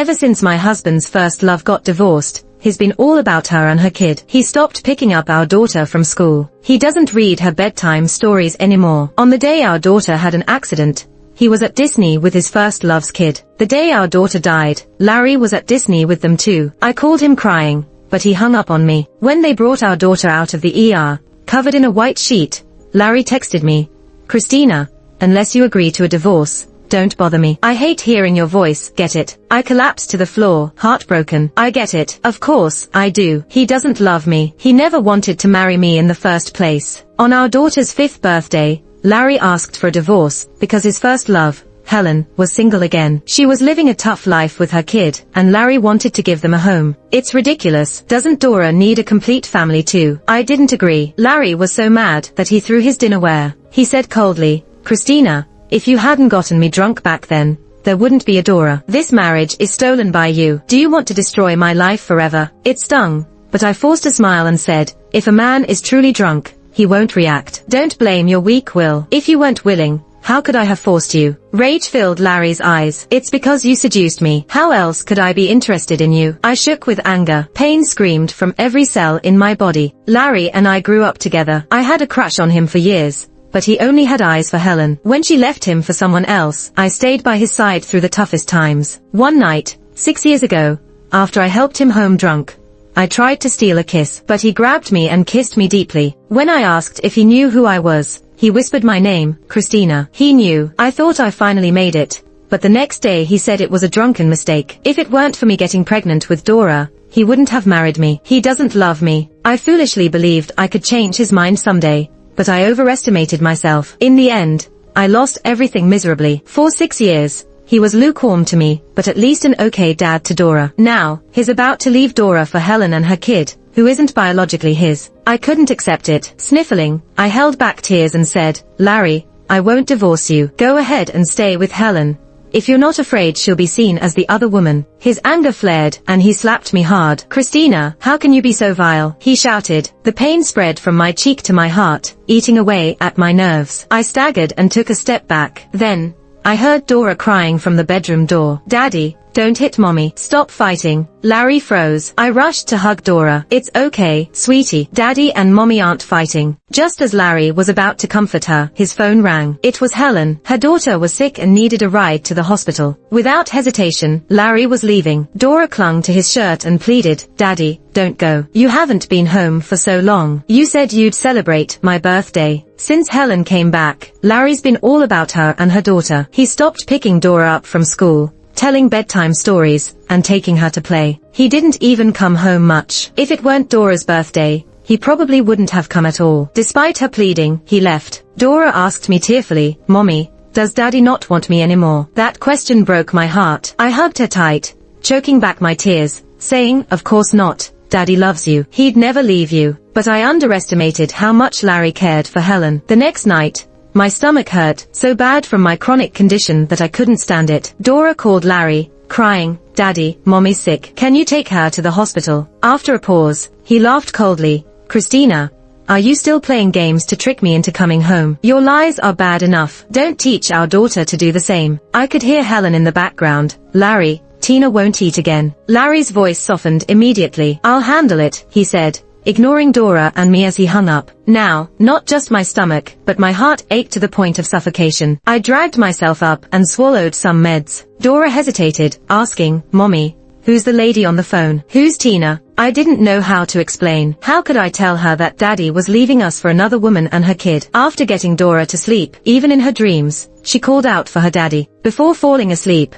Ever since my husband's first love got divorced, he's been all about her and her kid. He stopped picking up our daughter from school. He doesn't read her bedtime stories anymore. On the day our daughter had an accident, he was at Disney with his first love's kid. The day our daughter died, Larry was at Disney with them too. I called him crying, but he hung up on me. When they brought our daughter out of the ER, covered in a white sheet, Larry texted me, "Christina, unless you agree to a divorce, don't bother me. I hate hearing your voice, get it?" I collapsed to the floor, heartbroken. I get it. Of course, I do. He doesn't love me. He never wanted to marry me in the first place. On our daughter's 5th birthday, Larry asked for a divorce, because his first love, Helen, was single again. She was living a tough life with her kid, and Larry wanted to give them a home. It's ridiculous. Doesn't Dora need a complete family too? I didn't agree. Larry was so mad that he threw his dinnerware. He said coldly, "Christina, if you hadn't gotten me drunk back then, there wouldn't be a Dora. This marriage is stolen by you. Do you want to destroy my life forever?" It stung, but I forced a smile and said, "If a man is truly drunk, he won't react. Don't blame your weak will. If you weren't willing, how could I have forced you?" Rage filled Larry's eyes. "It's because you seduced me. How else could I be interested in you?" I shook with anger. Pain screamed from every cell in my body. Larry and I grew up together. I had a crush on him for years, but he only had eyes for Helen. When she left him for someone else, I stayed by his side through the toughest times. One night, 6 years ago, after I helped him home drunk, I tried to steal a kiss, but he grabbed me and kissed me deeply. When I asked if he knew who I was, he whispered my name, Christina. He knew. I thought I finally made it, but the next day he said it was a drunken mistake. If it weren't for me getting pregnant with Dora, he wouldn't have married me. He doesn't love me. I foolishly believed I could change his mind someday, but I overestimated myself. In the end, I lost everything miserably. For 6 years, he was lukewarm to me, but at least an okay dad to Dora. Now, he's about to leave Dora for Helen and her kid, who isn't biologically his. I couldn't accept it. Sniffling, I held back tears and said, "Larry, I won't divorce you. Go ahead and stay with Helen. If you're not afraid she'll be seen as the other woman." His anger flared, and he slapped me hard. "Christina, how can you be so vile?" he shouted. The pain spread from my cheek to my heart, eating away at my nerves. I staggered and took a step back. Then, I heard Dora crying from the bedroom door. "Daddy, don't hit mommy. Stop fighting." Larry froze. I rushed to hug Dora. "It's okay, sweetie. Daddy and mommy aren't fighting." Just as Larry was about to comfort her, his phone rang. It was Helen. Her daughter was sick and needed a ride to the hospital. Without hesitation, Larry was leaving. Dora clung to his shirt and pleaded, "Daddy, don't go. You haven't been home for so long. You said you'd celebrate my birthday." Since Helen came back, Larry's been all about her and her daughter. He stopped picking Dora up from school, telling bedtime stories, and taking her to play. He didn't even come home much. If it weren't Dora's birthday, he probably wouldn't have come at all. Despite her pleading, he left. Dora asked me tearfully, "Mommy, does Daddy not want me anymore?" That question broke my heart. I hugged her tight, choking back my tears, saying, "Of course not. Daddy loves you. He'd never leave you." But I underestimated how much Larry cared for Helen. The next night, my stomach hurt so bad from my chronic condition that I couldn't stand it. Dora called Larry, crying, "Daddy, Mommy's sick. Can you take her to the hospital?" After a pause, he laughed coldly. "Christina, are you still playing games to trick me into coming home? Your lies are bad enough. Don't teach our daughter to do the same." I could hear Helen in the background. "Larry, Tina won't eat again." Larry's voice softened immediately. "I'll handle it," he said, ignoring Dora and me as he hung up. Now, not just my stomach, but my heart ached to the point of suffocation. I dragged myself up and swallowed some meds. Dora hesitated, asking, "Mommy, who's the lady on the phone? Who's Tina?" I didn't know how to explain. How could I tell her that Daddy was leaving us for another woman and her kid? After getting Dora to sleep, even in her dreams, she called out for her daddy. Before falling asleep,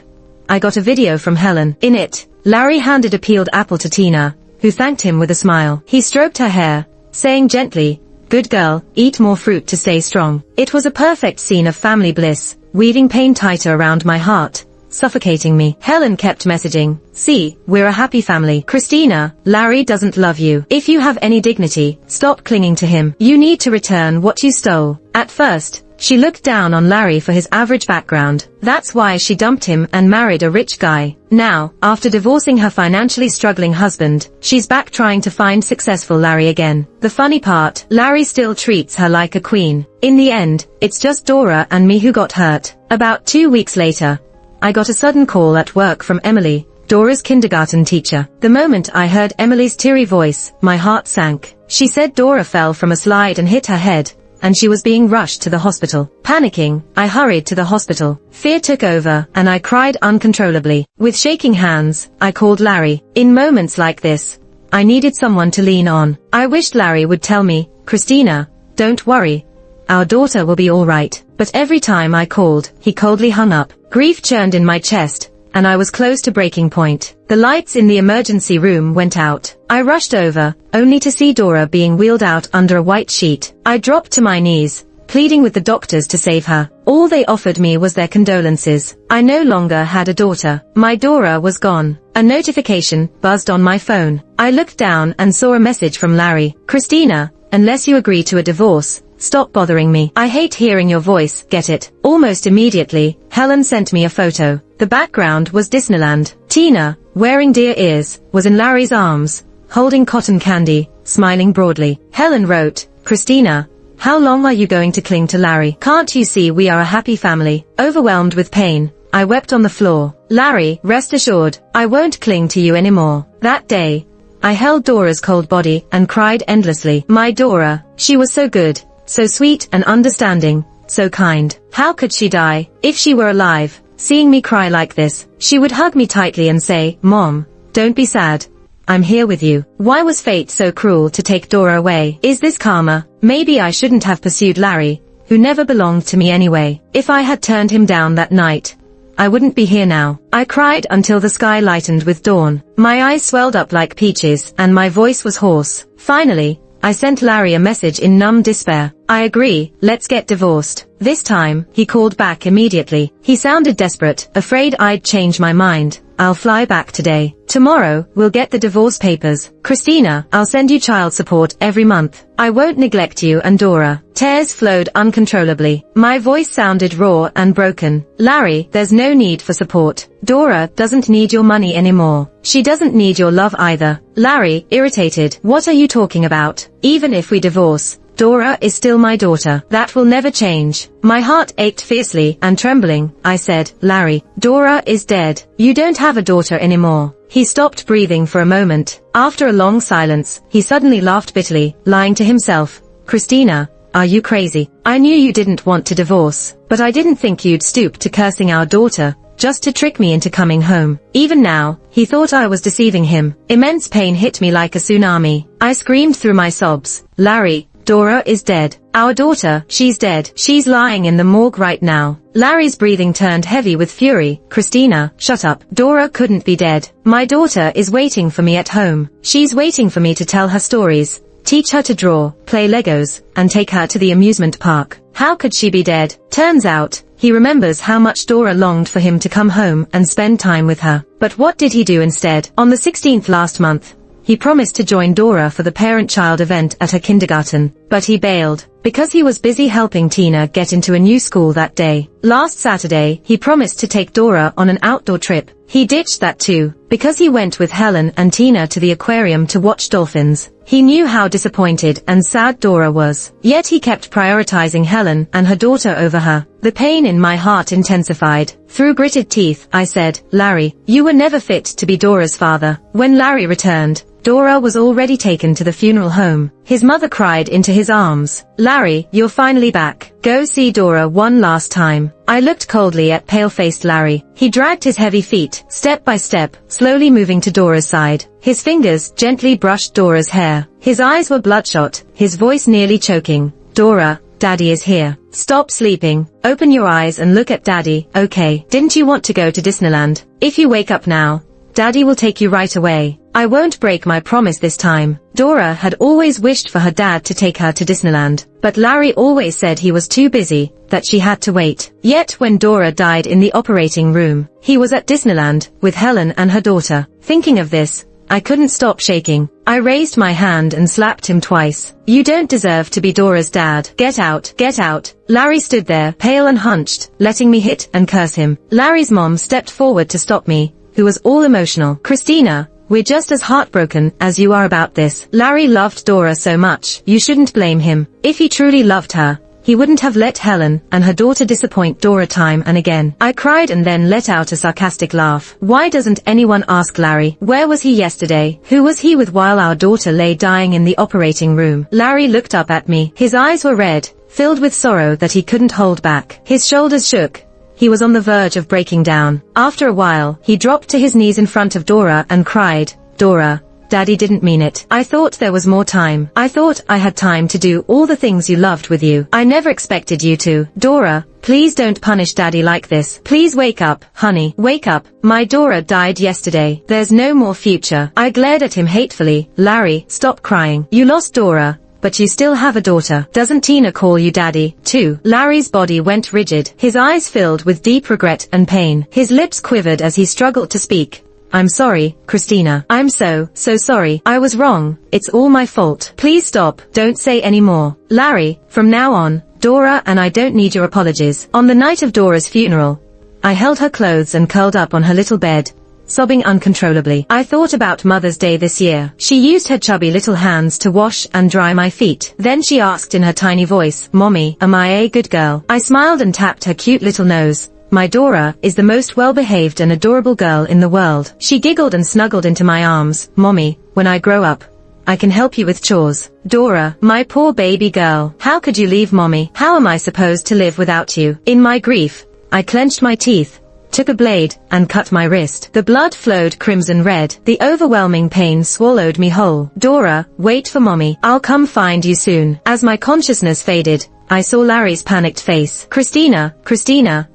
I got a video from Helen. In it, Larry handed a peeled apple to Tina, who thanked him with a smile. He stroked her hair, saying gently, "Good girl, eat more fruit to stay strong." It was a perfect scene of family bliss, weaving pain tighter around my heart, suffocating me. Helen kept messaging, "See, we're a happy family. Christina, Larry doesn't love you. If you have any dignity, stop clinging to him. You need to return what you stole." At first, she looked down on Larry for his average background. That's why she dumped him and married a rich guy. Now, after divorcing her financially struggling husband, she's back trying to find successful Larry again. The funny part, Larry still treats her like a queen. In the end, it's just Dora and me who got hurt. About 2 weeks later, I got a sudden call at work from Emily, Dora's kindergarten teacher. The moment I heard Emily's teary voice, my heart sank. She said Dora fell from a slide and hit her head, and she was being rushed to the hospital. Panicking, I hurried to the hospital. Fear took over, and I cried uncontrollably. With shaking hands, I called Larry. In moments like this, I needed someone to lean on. I wished Larry would tell me, "Christina, don't worry. Our daughter will be all right." But every time I called, he coldly hung up. Grief churned in my chest, and I was close to breaking point. The lights in the emergency room went out. I rushed over, only to see Dora being wheeled out under a white sheet. I dropped to my knees, pleading with the doctors to save her. All they offered me was their condolences. I no longer had a daughter. My Dora was gone. A notification buzzed on my phone. I looked down and saw a message from Larry. "Christina, unless you agree to a divorce, stop bothering me. I hate hearing your voice, get it?" Almost immediately, Helen sent me a photo. The background was Disneyland. Tina, wearing deer ears, was in Larry's arms, holding cotton candy, smiling broadly. Helen wrote, "Christina, how long are you going to cling to Larry? Can't you see we are a happy family?" Overwhelmed with pain, I wept on the floor. "Larry, rest assured, I won't cling to you anymore." That day, I held Dora's cold body and cried endlessly. My Dora, she was so good, so sweet and understanding, so kind. How could she die? If she were alive, seeing me cry like this, she would hug me tightly and say, "Mom, don't be sad. I'm here with you." Why was fate so cruel to take Dora away? Is this karma? Maybe I shouldn't have pursued Larry, who never belonged to me anyway. If I had turned him down that night, I wouldn't be here now. I cried until the sky lightened with dawn. My eyes swelled up like peaches, and my voice was hoarse. Finally, I sent Larry a message in numb despair. "I agree, let's get divorced." This time, he called back immediately. He sounded desperate, afraid I'd change my mind. "I'll fly back today. Tomorrow, we'll get the divorce papers. Christina, I'll send you child support every month. I won't neglect you and Dora." Tears flowed uncontrollably. My voice sounded raw and broken. "Larry, there's no need for support. Dora doesn't need your money anymore. She doesn't need your love either." Larry, irritated, "What are you talking about? Even if we divorce, Dora is still my daughter. That will never change." My heart ached fiercely, and trembling, I said, "Larry, Dora is dead. You don't have a daughter anymore." He stopped breathing for a moment. After a long silence, he suddenly laughed bitterly, lying to himself. "Christina, are you crazy? I knew you didn't want to divorce, but I didn't think you'd stoop to cursing our daughter, just to trick me into coming home." Even now, he thought I was deceiving him. Immense pain hit me like a tsunami. I screamed through my sobs, "Larry, Dora is dead. Our daughter, she's dead. She's lying in the morgue right now." Larry's breathing turned heavy with fury. "Christina, shut up. Dora couldn't be dead. My daughter is waiting for me at home. She's waiting for me to tell her stories, teach her to draw, play Legos, and take her to the amusement park. How could she be dead?" Turns out, he remembers how much Dora longed for him to come home and spend time with her. But what did he do instead? On the 16th last month, he promised to join Dora for the parent-child event at her kindergarten, but he bailed, because he was busy helping Tina get into a new school that day. Last Saturday, he promised to take Dora on an outdoor trip. He ditched that too, because he went with Helen and Tina to the aquarium to watch dolphins. He knew how disappointed and sad Dora was, yet he kept prioritizing Helen and her daughter over her. The pain in my heart intensified. Through gritted teeth, I said, "Larry, you were never fit to be Dora's father." When Larry returned, Dora was already taken to the funeral home. His mother cried into his arms, "Larry, you're finally back. Go see Dora one last time." I looked coldly at pale-faced Larry. He dragged his heavy feet, step by step, slowly moving to Dora's side. His fingers gently brushed Dora's hair. His eyes were bloodshot, his voice nearly choking. "Dora, Daddy is here. Stop sleeping. Open your eyes and look at Daddy, okay? Didn't you want to go to Disneyland? If you wake up now, Daddy will take you right away. I won't break my promise this time." Dora had always wished for her dad to take her to Disneyland, but Larry always said he was too busy, that she had to wait. Yet when Dora died in the operating room, he was at Disneyland, with Helen and her daughter. Thinking of this, I couldn't stop shaking. I raised my hand and slapped him twice. "You don't deserve to be Dora's dad. Get out, get out." Larry stood there, pale and hunched, letting me hit and curse him. Larry's mom stepped forward to stop me, who was all emotional. "Christina, we're just as heartbroken as you are about this. Larry loved Dora so much. You shouldn't blame him. If he truly loved her, he wouldn't have let Helen and her daughter disappoint Dora time and again. I cried and then let out a sarcastic laugh. Why doesn't anyone ask Larry? Where was he yesterday? Who was he with while our daughter lay dying in the operating room? Larry looked up at me. His eyes were red, filled with sorrow that he couldn't hold back. His shoulders shook. He was on the verge of breaking down. After a while, he dropped to his knees in front of Dora and cried, "Dora, Daddy didn't mean it. I thought there was more time. I thought I had time to do all the things you loved with you. I never expected you to. Dora, please don't punish Daddy like this. Please wake up, honey. Wake up. My Dora died yesterday. There's no more future." I glared at him hatefully. Larry, stop crying. You lost Dora, but you still have a daughter. Doesn't Tina call you Daddy, too? Larry's body went rigid. His eyes filled with deep regret and pain. His lips quivered as he struggled to speak. "I'm sorry, Christina. I'm so sorry. I was wrong. It's all my fault. Please stop. Don't say any more. Larry, from now on, Dora and I don't need your apologies." On the night of Dora's funeral, I held her clothes and curled up on her little bed, sobbing uncontrollably. I thought about Mother's Day this year. She used her chubby little hands to wash and dry my feet. Then she asked in her tiny voice, "Mommy, am I a good girl?" I smiled and tapped her cute little nose. "My Dora is the most well-behaved and adorable girl in the world." She giggled and snuggled into my arms. "Mommy, when I grow up, I can help you with chores." "Dora, my poor baby girl. How could you leave Mommy? How am I supposed to live without you?" In my grief, I clenched my teeth, took a blade, and cut my wrist. The blood flowed crimson red. The overwhelming pain swallowed me whole. "Dora, wait for Mommy. I'll come find you soon." As my consciousness faded, I saw Larry's panicked face. Christina,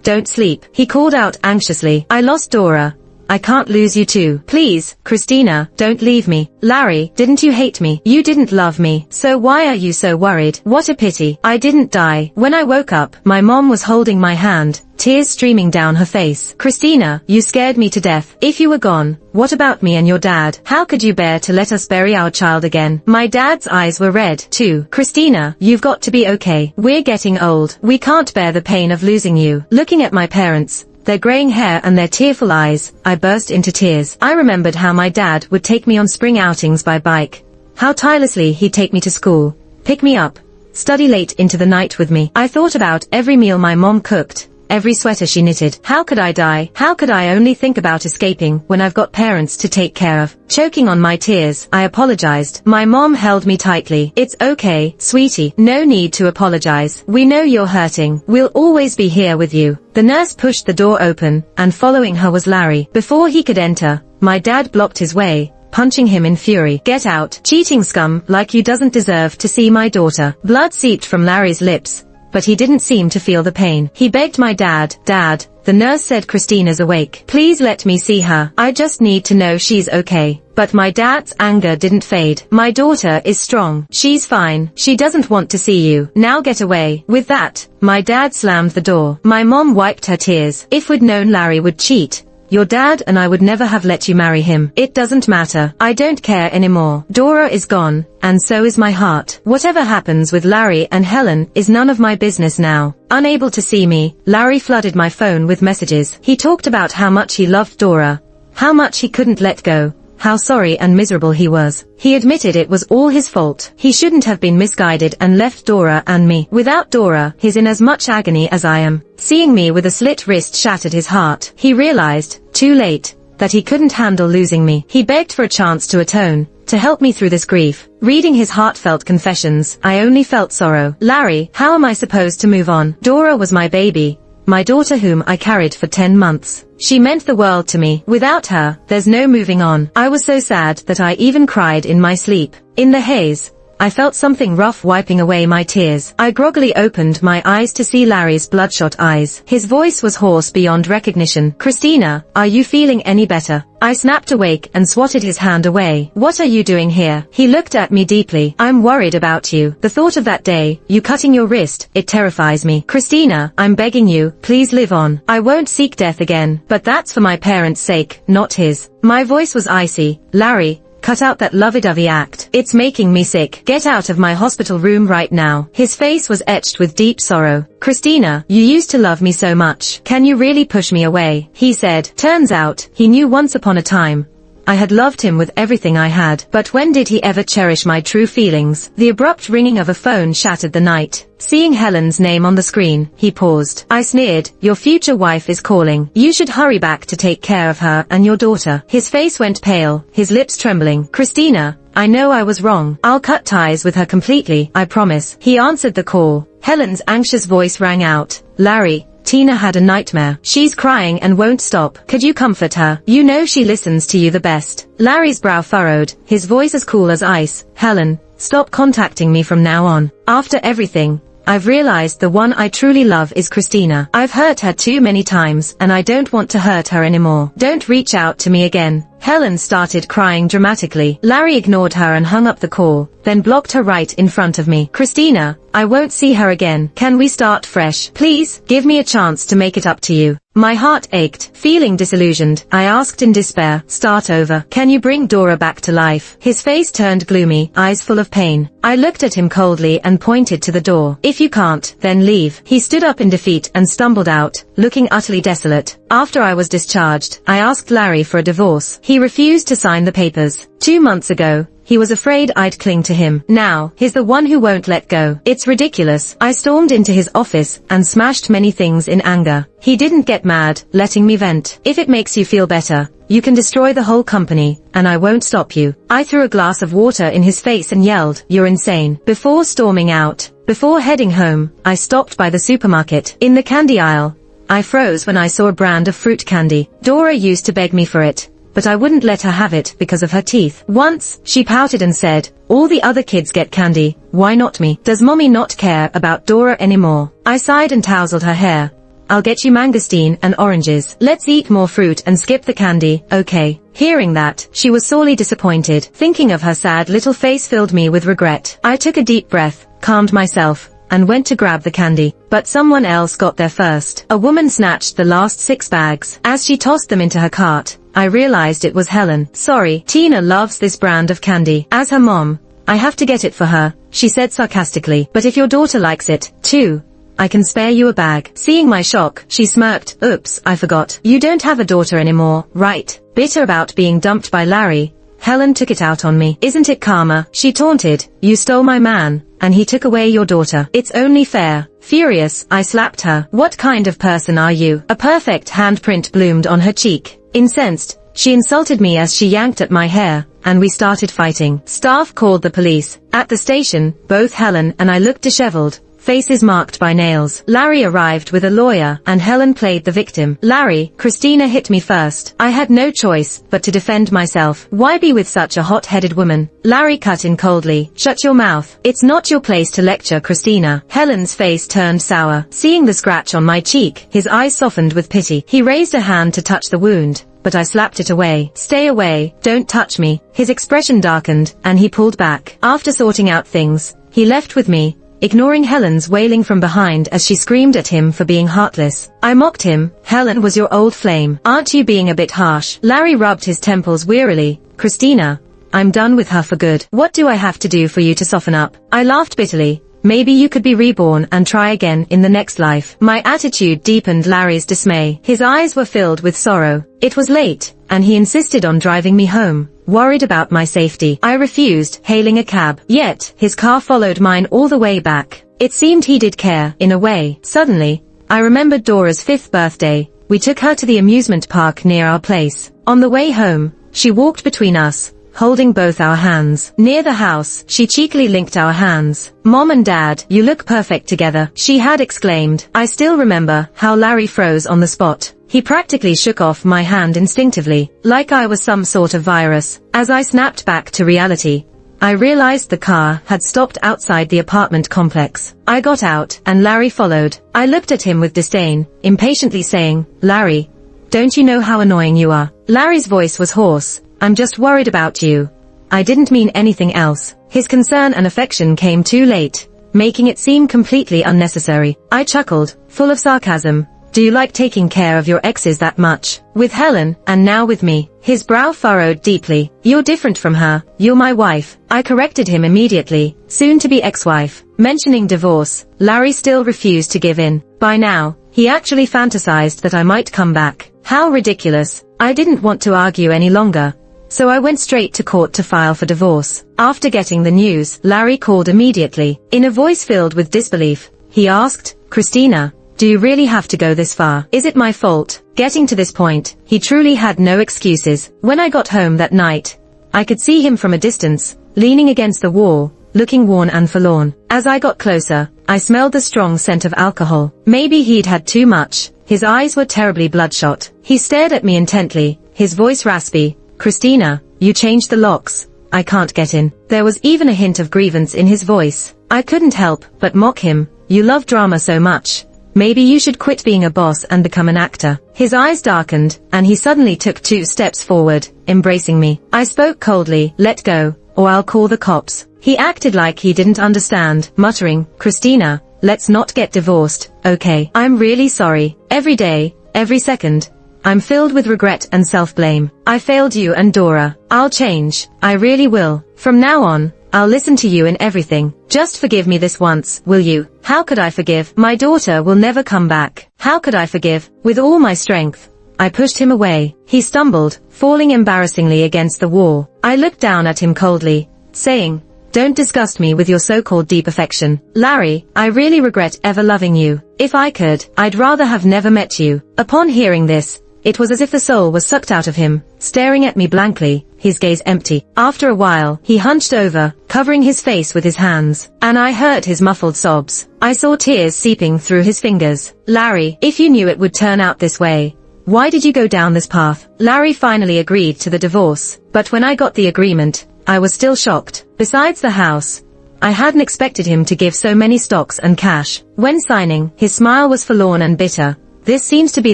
don't sleep," he called out anxiously. "I lost Dora. I can't lose you too. Please, Christina, don't leave me." "Larry, didn't you hate me? You didn't love me. So why are you so worried? What a pity. I didn't die." When I woke up, my mom was holding my hand, tears streaming down her face. "Christina, you scared me to death. If you were gone, what about me and your dad? How could you bear to let us bury our child again?" My dad's eyes were red, too. "Christina, you've got to be okay. We're getting old. We can't bear the pain of losing you." Looking at my parents, their graying hair and their tearful eyes, I burst into tears. I remembered how my dad would take me on spring outings by bike, how tirelessly he'd take me to school, pick me up, study late into the night with me. I thought about every meal my mom cooked, every sweater she knitted. How could I die? How could I only think about escaping when I've got parents to take care of? Choking on my tears, I apologized. My mom held me tightly. "It's okay, sweetie. No need to apologize. We know you're hurting. We'll always be here with you." The nurse pushed the door open, and following her was Larry. Before he could enter, my dad blocked his way, punching him in fury. "Get out, cheating scum, like you doesn't deserve to see my daughter." Blood seeped from Larry's lips, but he didn't seem to feel the pain. He begged my dad, "Dad, the nurse said Christina's awake. Please let me see her. I just need to know she's okay." But my dad's anger didn't fade. "My daughter is strong. She's fine. She doesn't want to see you. Now get away." With that, my dad slammed the door. My mom wiped her tears. "If we'd known Larry would cheat, your dad and I would never have let you marry him. It doesn't matter. I don't care anymore. Dora is gone, and so is my heart. Whatever happens with Larry and Helen is none of my business now." Unable to see me, Larry flooded my phone with messages. He talked about how much he loved Dora, how much he couldn't let go, how sorry and miserable he was. He admitted it was all his fault. He shouldn't have been misguided and left Dora and me. Without Dora, he's in as much agony as I am. Seeing me with a slit wrist shattered his heart. He realized, too late, that he couldn't handle losing me. He begged for a chance to atone, to help me through this grief. Reading his heartfelt confessions, I only felt sorrow. "Larry, how am I supposed to move on? Dora was my baby, my daughter whom I carried for 10 months. She meant the world to me. Without her, there's no moving on." I was so sad that I even cried in my sleep. In the haze, I felt something rough wiping away my tears. I groggily opened my eyes to see Larry's bloodshot eyes. His voice was hoarse beyond recognition. "Christina, are you feeling any better?" I snapped awake and swatted his hand away. "What are you doing here?" He looked at me deeply. "I'm worried about you. The thought of that day, you cutting your wrist, it terrifies me. Christina, I'm begging you, please live on. I won't seek death again, but that's for my parents' sake, not his." My voice was icy. "Larry, cut out that lovey-dovey act. It's making me sick. Get out of my hospital room right now." His face was etched with deep sorrow. "Christina, you used to love me so much. Can you really push me away?" he said. Turns out, he knew once upon a time, I had loved him with everything I had, but when did he ever cherish my true feelings? The abrupt ringing of a phone shattered the night. Seeing Helen's name on the screen, he paused. I sneered, "Your future wife is calling. You should hurry back to take care of her and your daughter." His face went pale, his lips trembling. "Christina, I know I was wrong. I'll cut ties with her completely, I promise." He answered the call. Helen's anxious voice rang out. "Larry, Tina had a nightmare. She's crying and won't stop. Could you comfort her? You know she listens to you the best." Larry's brow furrowed, his voice as cool as ice. "Helen, stop contacting me from now on. After everything, I've realized the one I truly love is Christina. I've hurt her too many times, and I don't want to hurt her anymore. Don't reach out to me again." Helen started crying dramatically. Larry ignored her and hung up the call, then blocked her right in front of me. "Christina, I won't see her again. Can we start fresh? Please, give me a chance to make it up to you." My heart ached. Feeling disillusioned, I asked in despair, "Start over. Can you bring Dora back to life?" His face turned gloomy, eyes full of pain. I looked at him coldly and pointed to the door. "If you can't, then leave." He stood up in defeat and stumbled out, looking utterly desolate. After I was discharged, I asked Larry for a divorce. He refused to sign the papers. 2 months ago, he was afraid I'd cling to him. Now, he's the one who won't let go. It's ridiculous. I stormed into his office and smashed many things in anger. He didn't get mad, letting me vent. "If it makes you feel better, you can destroy the whole company, and I won't stop you." I threw a glass of water in his face and yelled, "You're insane." Before storming out, before heading home, I stopped by the supermarket. In the candy aisle, I froze when I saw a brand of fruit candy. Dora used to beg me for it, but I wouldn't let her have it because of her teeth. Once, she pouted and said, "All the other kids get candy, why not me? Does mommy not care about Dora anymore?" I sighed and tousled her hair. "I'll get you mangosteen and oranges. Let's eat more fruit and skip the candy, okay?" Hearing that, she was sorely disappointed. Thinking of her sad little face filled me with regret. I took a deep breath, calmed myself, and went to grab the candy. But someone else got there first. A woman snatched the last 6 bags. As she tossed them into her cart, I realized it was Helen. "Sorry, Tina loves this brand of candy. As her mom, I have to get it for her," she said sarcastically. "But if your daughter likes it, too, I can spare you a bag." Seeing my shock, she smirked. "Oops, I forgot. You don't have a daughter anymore, right?" Bitter about being dumped by Larry, Helen took it out on me. "Isn't it karma?" she taunted. "You stole my man, and he took away your daughter. It's only fair." Furious, I slapped her. "What kind of person are you?" A perfect handprint bloomed on her cheek. Incensed, she insulted me as she yanked at my hair, and we started fighting. Staff called the police. At the station, both Helen and I looked disheveled, faces marked by nails. Larry arrived with a lawyer, and Helen played the victim. "Larry, Christina hit me first. I had no choice but to defend myself." "Why be with such a hot-headed woman?" Larry cut in coldly. "Shut your mouth. It's not your place to lecture Christina." Helen's face turned sour. Seeing the scratch on my cheek, his eyes softened with pity. He raised a hand to touch the wound, but I slapped it away. "Stay away, don't touch me." His expression darkened, and he pulled back. After sorting out things, he left with me, ignoring Helen's wailing from behind as she screamed at him for being heartless. I mocked him. "Helen was your old flame. Aren't you being a bit harsh?" Larry rubbed his temples wearily. "Christina, I'm done with her for good. What do I have to do for you to soften up?" I laughed bitterly. "Maybe you could be reborn and try again in the next life." My attitude deepened Larry's dismay. His eyes were filled with sorrow. It was late, and he insisted on driving me home, worried about my safety. I refused, hailing a cab. Yet, his car followed mine all the way back. It seemed he did care, in a way. Suddenly, I remembered Dora's 5th birthday. We took her to the amusement park near our place. On the way home, she walked between us, holding both our hands. Near the house, she cheekily linked our hands. "Mom and Dad, you look perfect together," she had exclaimed. I still remember how Larry froze on the spot. He practically shook off my hand instinctively, like I was some sort of virus. As I snapped back to reality, I realized the car had stopped outside the apartment complex. I got out, and Larry followed. I looked at him with disdain, impatiently saying, "Larry, don't you know how annoying you are?" Larry's voice was hoarse. "I'm just worried about you. I didn't mean anything else." His concern and affection came too late, making it seem completely unnecessary. I chuckled, full of sarcasm. "Do you like taking care of your exes that much? With Helen, and now with me?" His brow furrowed deeply. "You're different from her. You're my wife." I corrected him immediately. Soon to be ex-wife. Mentioning divorce, Larry still refused to give in. By now, he actually fantasized that I might come back. How ridiculous. I didn't want to argue any longer. so I went straight to court to file for divorce. After getting the news, Larry called immediately. In a voice filled with disbelief, he asked, "Christina, do you really have to go this far? Is it my fault?" Getting to this point, he truly had no excuses. When I got home that night, I could see him from a distance, leaning against the wall, looking worn and forlorn. As I got closer, I smelled the strong scent of alcohol. Maybe he'd had too much. His eyes were terribly bloodshot. He stared at me intently, his voice raspy. "Christina, you changed the locks. I can't get in." There was even a hint of grievance in his voice. I couldn't help but mock him. "You love drama so much. Maybe you should quit being a boss and become an actor." His eyes darkened, and he suddenly took 2 steps forward, embracing me. I spoke coldly, "Let go, or I'll call the cops." He acted like he didn't understand, muttering, "Christina, let's not get divorced, okay? I'm really sorry. Every day, every second, I'm filled with regret and self-blame. I failed you and Dora. I'll change. I really will. From now on, I'll listen to you in everything. Just forgive me this once, will you?" How could I forgive? My daughter will never come back. How could I forgive? With all my strength, I pushed him away. He stumbled, falling embarrassingly against the wall. I looked down at him coldly, saying, "Don't disgust me with your so-called deep affection. Larry, I really regret ever loving you. If I could, I'd rather have never met you." Upon hearing this, it was as if the soul was sucked out of him, staring at me blankly, his gaze empty. After a while, he hunched over, covering his face with his hands, and I heard his muffled sobs. I saw tears seeping through his fingers. "Larry, if you knew it would turn out this way, why did you go down this path?" Larry finally agreed to the divorce, but when I got the agreement, I was still shocked. Besides the house, I hadn't expected him to give so many stocks and cash. When signing, his smile was forlorn and bitter. "This seems to be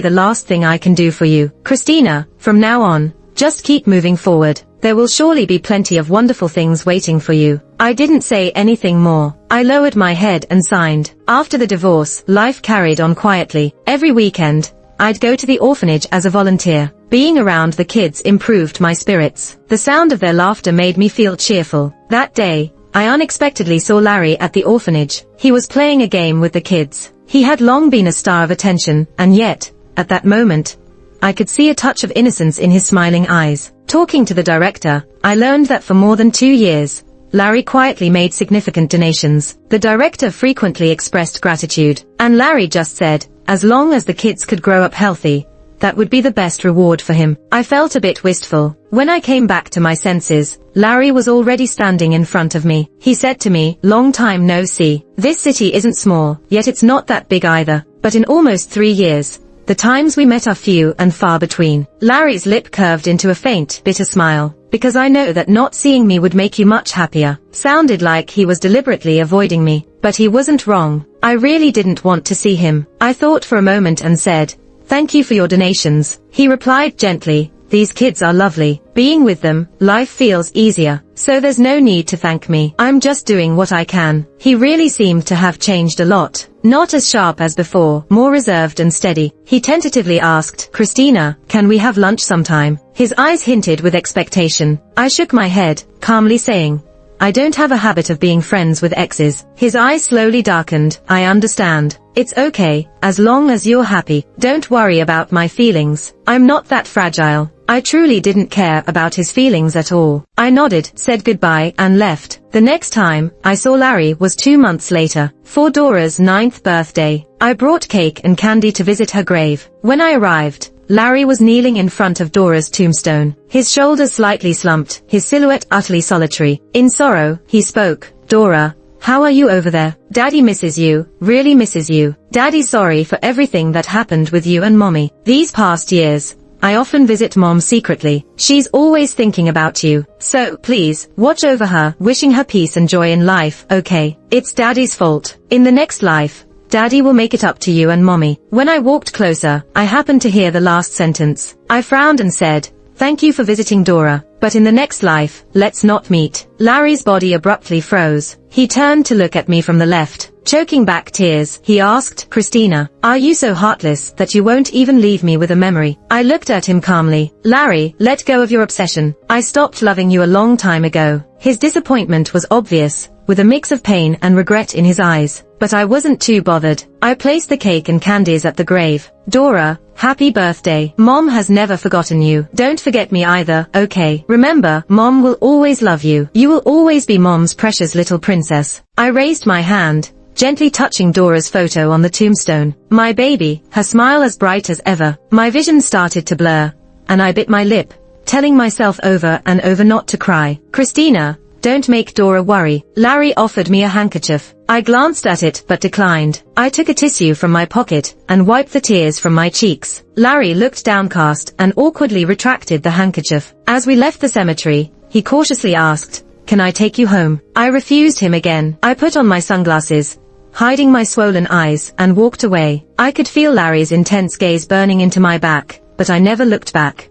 the last thing I can do for you. Christina, from now on, just keep moving forward. There will surely be plenty of wonderful things waiting for you." I didn't say anything more. I lowered my head and signed. After the divorce, life carried on quietly. Every weekend, I'd go to the orphanage as a volunteer. Being around the kids improved my spirits. The sound of their laughter made me feel cheerful. That day, I unexpectedly saw Larry at the orphanage. He was playing a game with the kids. He had long been a star of attention, and yet, at that moment, I could see a touch of innocence in his smiling eyes. Talking to the director, I learned that for more than 2 years, Larry quietly made significant donations. The director frequently expressed gratitude, and Larry just said, as long as the kids could grow up healthy, that would be the best reward for him. I felt a bit wistful. When I came back to my senses, Larry was already standing in front of me. He said to me, "Long time no see. This city isn't small, yet it's not that big either. But in almost 3 years, the times we met are few and far between." Larry's lip curved into a faint, bitter smile. "Because I know that not seeing me would make you much happier." Sounded like he was deliberately avoiding me, but he wasn't wrong. I really didn't want to see him. I thought for a moment and said, "Thank you for your donations." He replied gently, "These kids are lovely. Being with them, life feels easier. So there's no need to thank me. I'm just doing what I can." He really seemed to have changed a lot. Not as sharp as before, more reserved and steady. He tentatively asked, "Christina, can we have lunch sometime?" His eyes hinted with expectation. I shook my head, calmly saying, "I don't have a habit of being friends with exes." His eyes slowly darkened. "I understand. It's okay, as long as you're happy. Don't worry about my feelings. I'm not that fragile." I truly didn't care about his feelings at all. I nodded, said goodbye, and left. The next time I saw Larry was 2 months later, for Dora's 9th birthday. I brought cake and candy to visit her grave. When I arrived, Larry was kneeling in front of Dora's tombstone, his shoulders slightly slumped, his silhouette utterly solitary. In sorrow, he spoke, "Dora, how are you over there? Daddy misses you, really misses you. Daddy's sorry for everything that happened with you and Mommy. These past years, I often visit Mom secretly. She's always thinking about you. So, please, watch over her, wishing her peace and joy in life, okay? It's Daddy's fault. In the next life, Daddy will make it up to you and Mommy." When I walked closer, I happened to hear the last sentence. I frowned and said, "Thank you for visiting Dora, but in the next life, let's not meet." Larry's body abruptly froze. He turned to look at me from the left. Choking back tears, he asked, "Christina, are you so heartless that you won't even leave me with a memory?" I looked at him calmly. "Larry, let go of your obsession. I stopped loving you a long time ago." His disappointment was obvious, with a mix of pain and regret in his eyes. But I wasn't too bothered. I placed the cake and candies at the grave. Dora, happy birthday. Mom has never forgotten you. Don't forget me either, okay? Remember, Mom will always love you. You will always be Mom's precious little princess. I raised my hand, gently touching Dora's photo on the tombstone. My baby, her smile as bright as ever. My vision started to blur, and I bit my lip, telling myself over and over not to cry. Christina, don't make Dora worry. Larry offered me a handkerchief. I glanced at it but declined. I took a tissue from my pocket and wiped the tears from my cheeks. Larry looked downcast and awkwardly retracted the handkerchief. As we left the cemetery, he cautiously asked, "Can I take you home?" I refused him again. I put on my sunglasses, hiding my swollen eyes, and walked away. I could feel Larry's intense gaze burning into my back, but I never looked back.